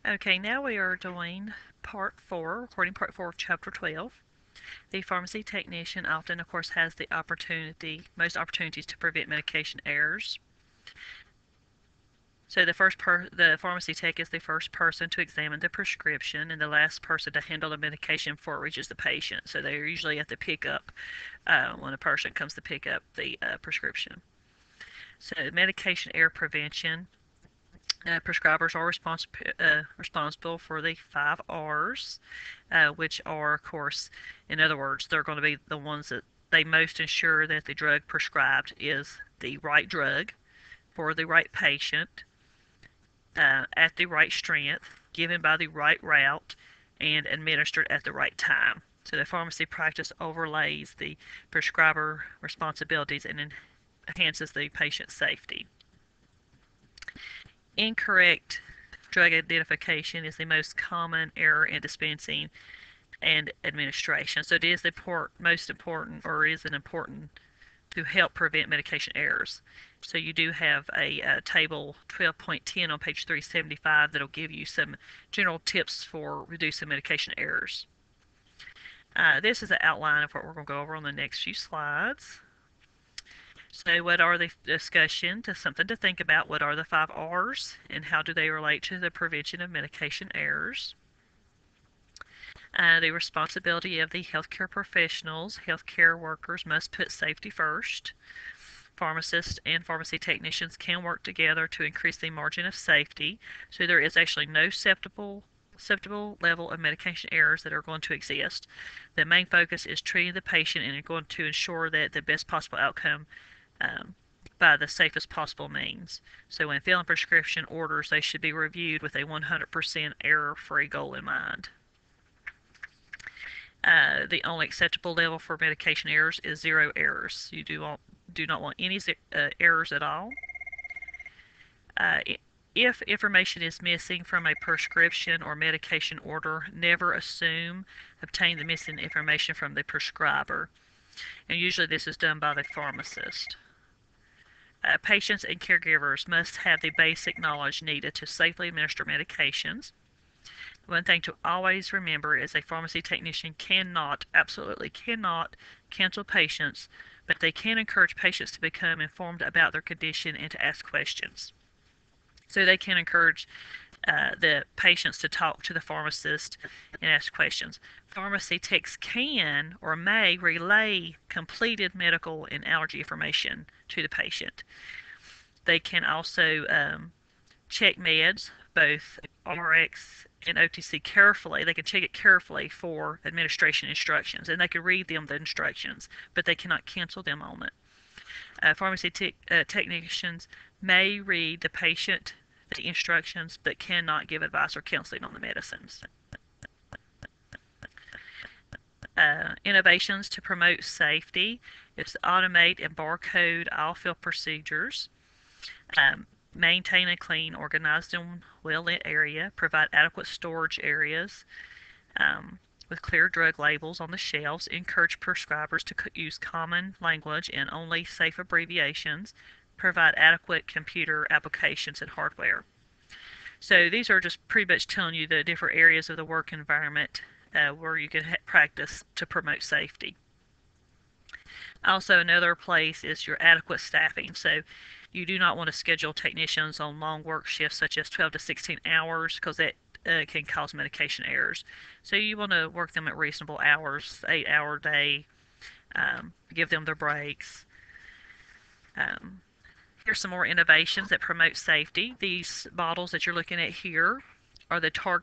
Okay, now we are doing Part 4, recording Part 4 of Chapter 12. The pharmacy technician often, of course, has the most opportunities to prevent medication errors. So the pharmacy tech is the first person to examine the prescription and the last person to handle the medication before it reaches the patient. So they're usually at the pickup when a person comes to pick up the prescription. So medication error prevention. Prescribers are responsible for the 5 R's, which are, of course, in other words, they're going to be the ones that they most ensure that the drug prescribed is the right drug for the right patient, at the right strength, given by the right route, and administered at the right time. So the pharmacy practice overlays the prescriber responsibilities and enhances the patient safety. Incorrect drug identification is the most common error in dispensing and administration. So it is the most important, or is it important to help prevent medication errors. So you do have a table 12.10 on page 375 that'll give you some general tips for reducing medication errors. This is an outline of what we're going to go over on the next few slides. So what are the discussion? Just something to think about. What are the 5 R's and how do they relate to the prevention of medication errors? The responsibility of the healthcare professionals. Healthcare workers must put safety first. Pharmacists and pharmacy technicians can work together to increase the margin of safety. So there is actually no acceptable level of medication errors that are going to exist. The main focus is treating the patient and going to ensure that the best possible outcome by the safest possible means. So when filling prescription orders, they should be reviewed with a 100% error-free goal in mind. The only acceptable level for medication errors is 0 errors. You do not want any errors at all. If information is missing from a prescription or medication order, never assume obtain the missing information from the prescriber. And usually this is done by the pharmacist. Patients and caregivers must have the basic knowledge needed to safely administer medications. One thing to always remember is a pharmacy technician absolutely cannot, cancel patients, but they can encourage patients to become informed about their condition and to ask questions. So they can encourage the patients to talk to the pharmacist and ask questions. Pharmacy techs can or may relay completed medical and allergy information to the patient. They can also check meds, both RX and OTC, carefully. They can check it carefully for administration instructions, and they can read them the instructions, but they cannot cancel them on it. Pharmacy technicians may read the patient the instructions, but cannot give advice or counseling on the medicines. Innovations to promote safety is to automate and barcode all fill procedures. Maintain a clean, organized, and well-lit area. Provide adequate storage areas with clear drug labels on the shelves. Encourage prescribers to use common language and only safe abbreviations. Provide adequate computer applications and hardware. So these are just pretty much telling you the different areas of the work environment where you can practice to promote safety. Also, another place is your adequate staffing. So you do not want to schedule technicians on long work shifts such as 12 to 16 hours because that can cause medication errors. So you want to work them at reasonable hours, 8-hour day, give them their breaks. Here's some more innovations that promote safety. These bottles that you're looking at here are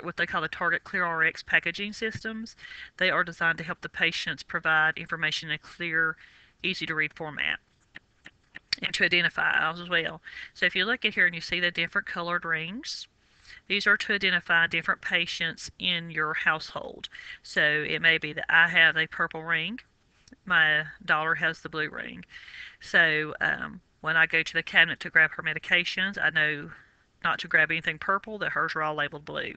what they call the Target ClearRx packaging systems. They are designed to help the patients provide information in a clear, easy to read format and to identify as well. So if you look at here and you see the different colored rings, these are to identify different patients in your household. So it may be that I have a purple ring, my daughter has the blue ring. So when I go to the cabinet to grab her medications, I know not to grab anything purple, that hers are all labeled blue.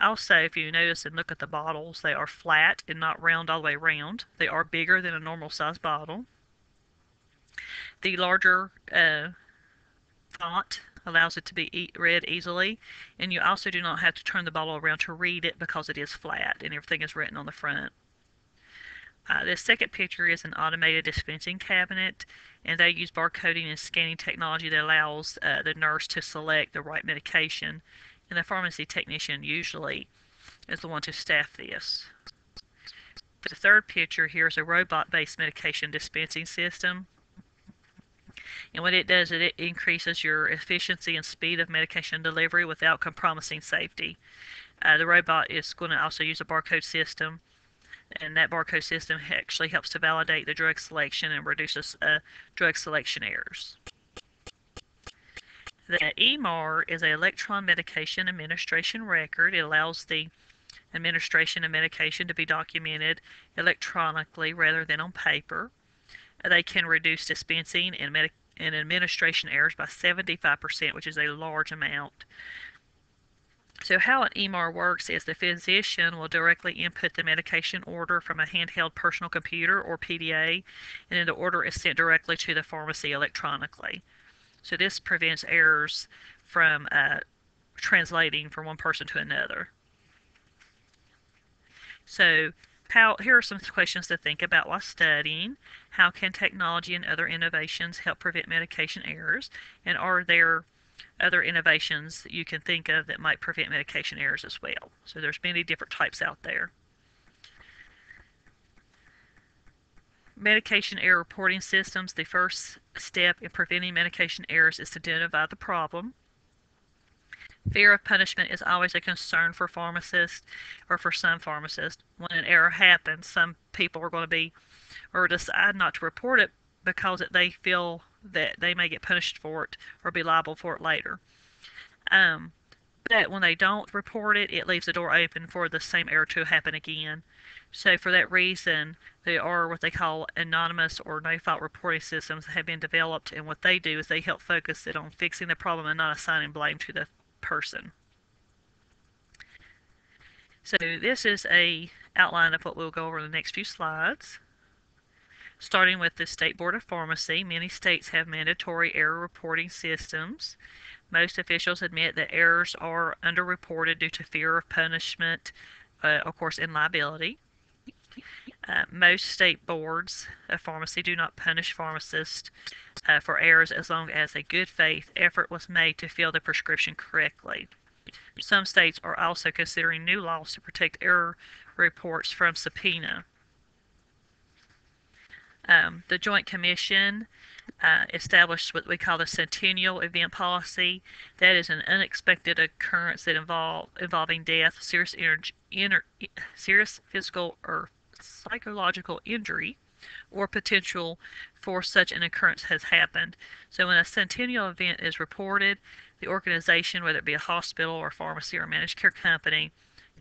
Also, if you notice and look at the bottles, they are flat and not round all the way around. They are bigger than a normal size bottle. The larger font allows it to be read easily, and you also do not have to turn the bottle around to read it because it is flat and everything is written on the front. This second picture is an automated dispensing cabinet, and they use barcoding and scanning technology that allows the nurse to select the right medication, and the pharmacy technician usually is the one to staff this. The third picture here is a robot-based medication dispensing system. And what it does is it increases your efficiency and speed of medication delivery without compromising safety. The robot is going to also use a barcode system, and that barcode system actually helps to validate the drug selection and reduces drug selection errors. The EMR is an electron medication administration record. It allows the administration of medication to be documented electronically rather than on paper. They can reduce dispensing and administration errors by 75%, which is a large amount. So how an EMR works is the physician will directly input the medication order from a handheld personal computer or PDA, and then the order is sent directly to the pharmacy electronically. So this prevents errors from translating from one person to another. So here are some questions to think about while studying. How can technology and other innovations help prevent medication errors? And are there other innovations you can think of that might prevent medication errors as well? So there's many different types out there. Medication error reporting systems. The first step in preventing medication errors is to identify the problem. Fear of punishment is always a concern for pharmacists, or for some pharmacists. When an error happens, some people are going to be, or decide not to report it because they feel that they may get punished for it or be liable for it later. But when they don't report it, it leaves the door open for the same error to happen again. So for that reason, there are what they call anonymous or no-fault reporting systems that have been developed, and what they do is they help focus it on fixing the problem and not assigning blame to the person. So this is a outline of what we'll go over in the next few slides. Starting with the State Board of Pharmacy, many states have mandatory error reporting systems. Most officials admit that errors are underreported due to fear of punishment, of course, and liability. Most state boards of pharmacy do not punish pharmacists for errors as long as a good faith effort was made to fill the prescription correctly. Some states are also considering new laws to protect error reports from subpoena. The Joint Commission established what we call the Centennial Event Policy. That is an unexpected occurrence that involving death, serious physical or psychological injury, or potential for such an occurrence has happened. So when a centennial event is reported, the organization, whether it be a hospital or pharmacy or managed care company,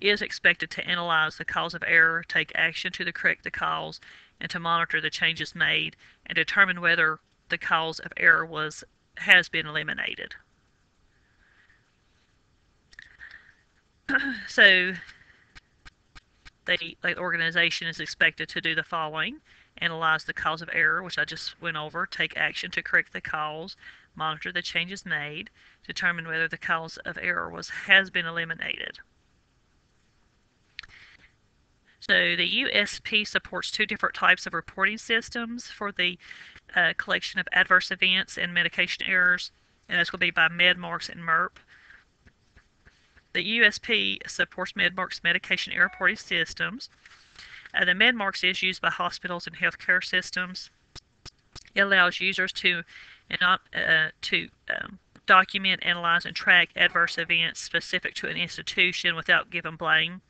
is expected to analyze the cause of error, take action to correct the cause, and to monitor the changes made and determine whether the cause of error has been eliminated. So the organization is expected to do the following: analyze the cause of error, which I just went over, take action to correct the cause, monitor the changes made, determine whether the cause of error has been eliminated. So the USP supports two different types of reporting systems for the collection of adverse events and medication errors, and that's going to be by MedMarks and MERP. The USP supports MedMarks medication error reporting systems. The MedMarks is used by hospitals and healthcare systems. It allows users to document, analyze, and track adverse events specific to an institution without giving blame.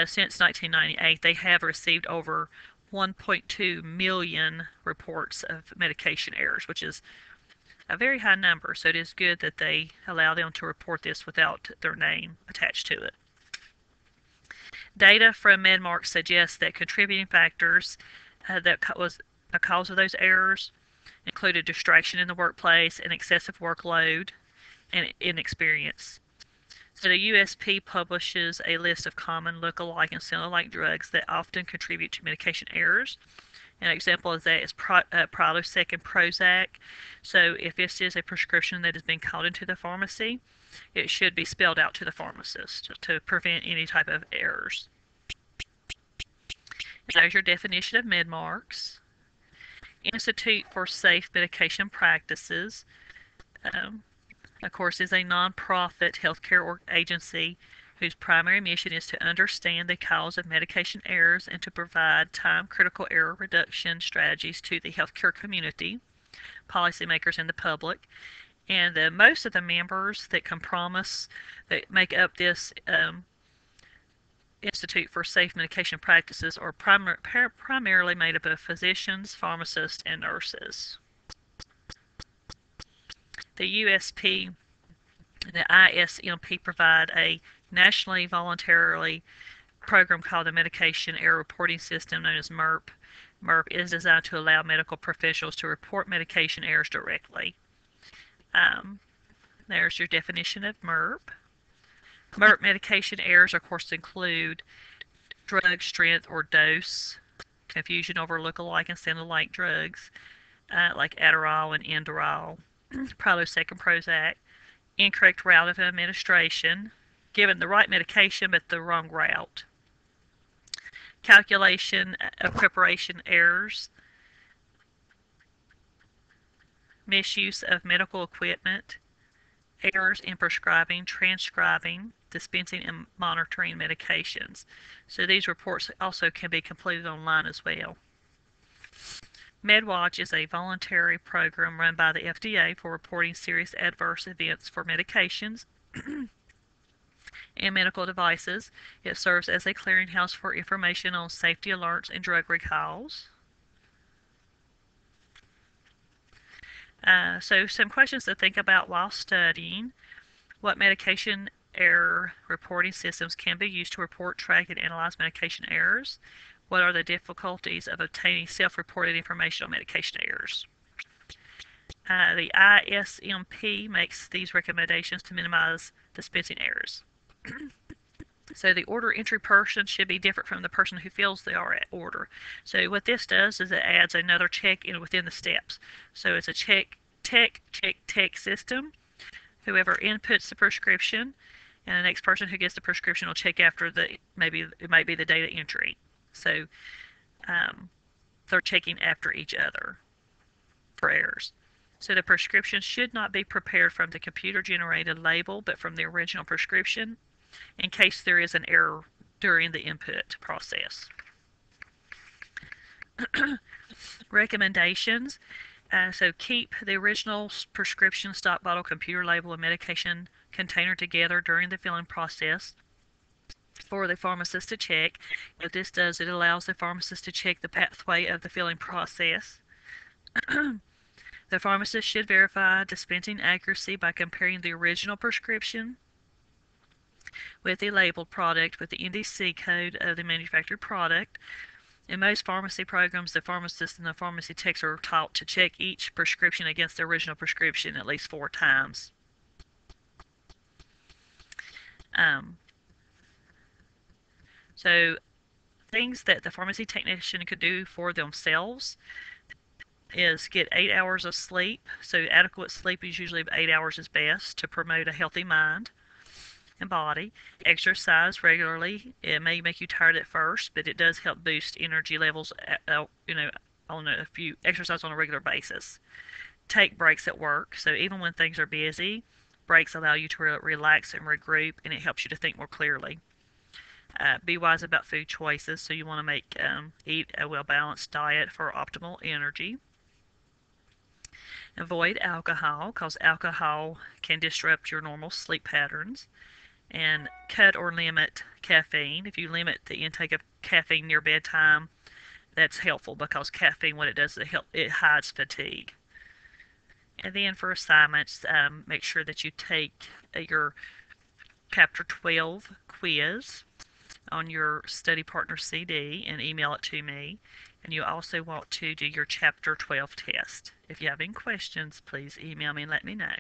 Since 1998, they have received over 1.2 million reports of medication errors, which is a very high number. So it is good that they allow them to report this without their name attached to it. Data from MedMark suggests that contributing factors that was a cause of those errors included distraction in the workplace, and excessive workload, and inexperience. So the USP publishes a list of common look-alike and sound-alike drugs that often contribute to medication errors. An example of that is Prilosec and Prozac. So if this is a prescription that has been called into the pharmacy, it should be spelled out to the pharmacist to prevent any type of errors. There's your definition of MedMarks. Institute for Safe Medication Practices, of course, is a nonprofit healthcare agency whose primary mission is to understand the cause of medication errors and to provide time-critical error reduction strategies to the healthcare community, policymakers, and the public. And most of the members that that make up this Institute for Safe Medication Practices are primarily made up of physicians, pharmacists, and nurses. The USP and the ISMP provide a nationally voluntarily program called the Medication Error Reporting System, known as MERP. MERP is designed to allow medical professionals to report medication errors directly. There's your definition of MERP. MERP medication errors, of course, include drug strength or dose, confusion over look-alike and sound-alike drugs, like Adderall and Inderall, Prilosec and Prozac, incorrect route of administration, given the right medication but the wrong route, calculation of preparation errors, misuse of medical equipment, errors in prescribing, transcribing, dispensing, and monitoring medications. So these reports also can be completed online as well. MedWatch is a voluntary program run by the FDA for reporting serious adverse events for medications and medical devices. It serves as a clearinghouse for information on safety alerts and drug recalls. So some questions to think about while studying. What medication error reporting systems can be used to report, track, and analyze medication errors? What are the difficulties of obtaining self-reported information on medication errors? The ISMP makes these recommendations to minimize dispensing errors. So the order entry person should be different from the person who fills the order. So what this does is it adds another check in within the steps. So it's a check system. Whoever inputs the prescription, and the next person who gets the prescription will check after it might be the data entry. So they're checking after each other for errors. So the prescription should not be prepared from the computer-generated label, but from the original prescription, in case there is an error during the input process. Recommendations. So keep the original prescription, stock bottle, computer label, and medication container together during the filling process for the pharmacist to check. What this does, it allows the pharmacist to check the pathway of the filling process. The pharmacist should verify dispensing accuracy by comparing the original prescription with the labeled product with the NDC code of the manufactured product. In most pharmacy programs, the pharmacist and the pharmacy techs are taught to check each prescription against the original prescription at least 4 times. So things that the pharmacy technician could do for themselves is get 8 hours of sleep. So adequate sleep is usually 8 hours is best to promote a healthy mind and body. Exercise regularly. It may make you tired at first, but it does help boost energy levels, if you exercise on a regular basis. Take breaks at work. So even when things are busy, breaks allow you to relax and regroup, and it helps you to think more clearly. Be wise about food choices. So you want to eat a well-balanced diet for optimal energy. Avoid alcohol, because alcohol can disrupt your normal sleep patterns. And cut or limit caffeine. If you limit the intake of caffeine near bedtime, that's helpful, because caffeine, what it does, it hides fatigue. And then for assignments, make sure that you take your Chapter 12 quiz on your study partner CD and email it to me. And you also want to do your Chapter 12 test. If you have any questions, please email me and let me know.